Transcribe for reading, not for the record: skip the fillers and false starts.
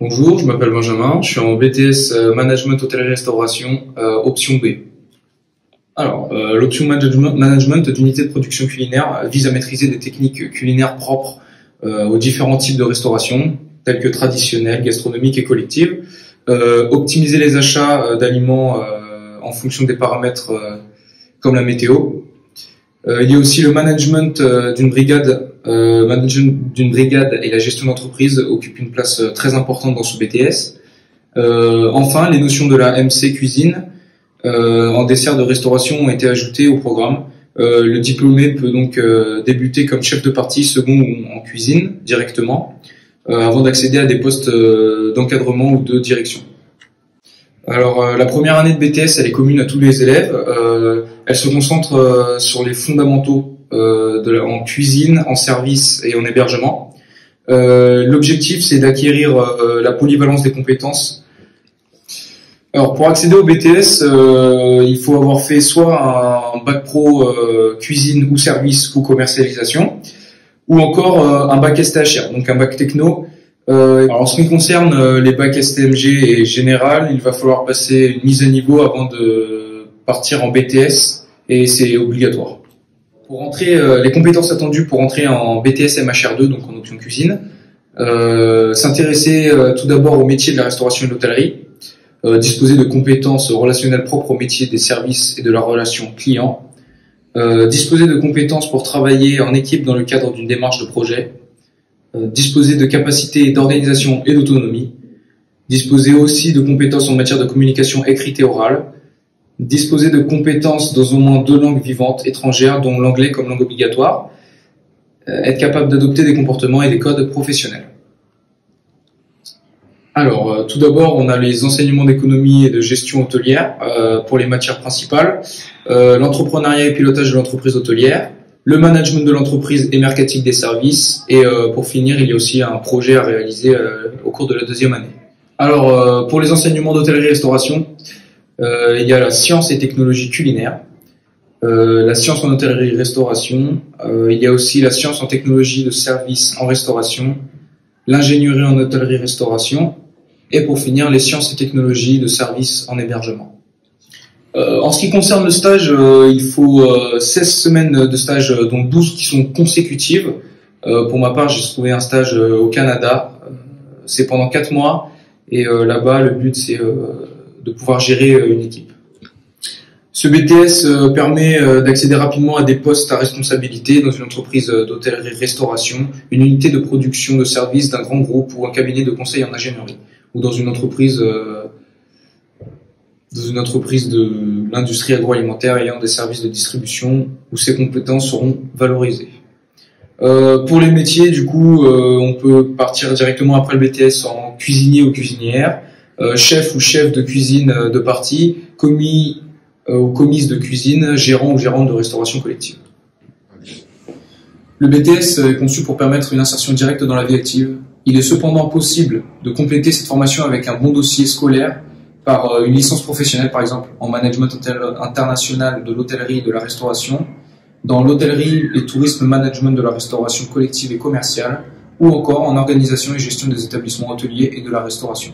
Bonjour, je m'appelle Benjamin, je suis en BTS Management Hôtellerie-Restauration, option B. Alors, l'option Management d'unité de production culinaire vise à maîtriser des techniques culinaires propres aux différents types de restauration, tels que traditionnelles, gastronomiques et collectives, optimiser les achats d'aliments en fonction des paramètres comme la météo. Il y a aussi le management d'une brigade. Et la gestion d'entreprise occupent une place très importante dans ce BTS. Enfin, les notions de la MC cuisine en dessert de restauration ont été ajoutées au programme. Le diplômé peut donc débuter comme chef de partie, second ou en cuisine directement, avant d'accéder à des postes d'encadrement ou de direction. Alors, la première année de BTS, elle est commune à tous les élèves. Elle se concentre sur les fondamentaux en cuisine, en service et en hébergement. L'objectif, c'est d'acquérir la polyvalence des compétences. Alors, pour accéder au BTS, il faut avoir fait soit un bac pro cuisine ou service ou commercialisation, ou encore un bac STHR, donc un bac techno. Alors, en ce qui concerne les bacs STMG et général, il va falloir passer une mise à niveau avant de partir en BTS, et c'est obligatoire. Pour entrer, les compétences attendues pour entrer en BTS MHR2, donc en option cuisine, s'intéresser tout d'abord au métier de la restauration et de l'hôtellerie, disposer de compétences relationnelles propres au métier des services et de la relation client, disposer de compétences pour travailler en équipe dans le cadre d'une démarche de projet, disposer de capacités d'organisation et d'autonomie, disposer aussi de compétences en matière de communication écrite et orale, disposer de compétences dans au moins 2 langues vivantes étrangères, dont l'anglais comme langue obligatoire, être capable d'adopter des comportements et des codes professionnels. Alors, tout d'abord, on a les enseignements d'économie et de gestion hôtelière pour les matières principales, l'entrepreneuriat et pilotage de l'entreprise hôtelière, le management de l'entreprise et marketing des services, et pour finir, il y a aussi un projet à réaliser au cours de la 2e année. Alors, pour les enseignements d'hôtellerie-restauration, il y a la science et technologie culinaire, la science en hôtellerie-restauration, il y a aussi la science en technologie de service en restauration, l'ingénierie en hôtellerie-restauration, et pour finir, les sciences et technologies de service en hébergement. En ce qui concerne le stage, il faut 16 semaines de stage, dont 12 qui sont consécutives. Pour ma part, j'ai trouvé un stage au Canada. C'est pendant 4 mois. Et là-bas, le but, c'est de pouvoir gérer une équipe. Ce BTS permet d'accéder rapidement à des postes à responsabilité dans une entreprise d'hôtellerie-restauration, une unité de production de services d'un grand groupe ou un cabinet de conseil en ingénierie, ou dans une entreprise de l'industrie agroalimentaire ayant des services de distribution où ces compétences seront valorisées. Pour les métiers, du coup, on peut partir directement après le BTS en cuisinier ou cuisinière, chef ou chef de cuisine de partie, commis ou commise de cuisine, gérant ou gérante de restauration collective. Le BTS est conçu pour permettre une insertion directe dans la vie active. Il est cependant possible de compléter cette formation avec un bon dossier scolaire par une licence professionnelle, par exemple en management international de l'hôtellerie et de la restauration, dans l'hôtellerie et tourisme management de la restauration collective et commerciale, ou encore en organisation et gestion des établissements hôteliers et de la restauration.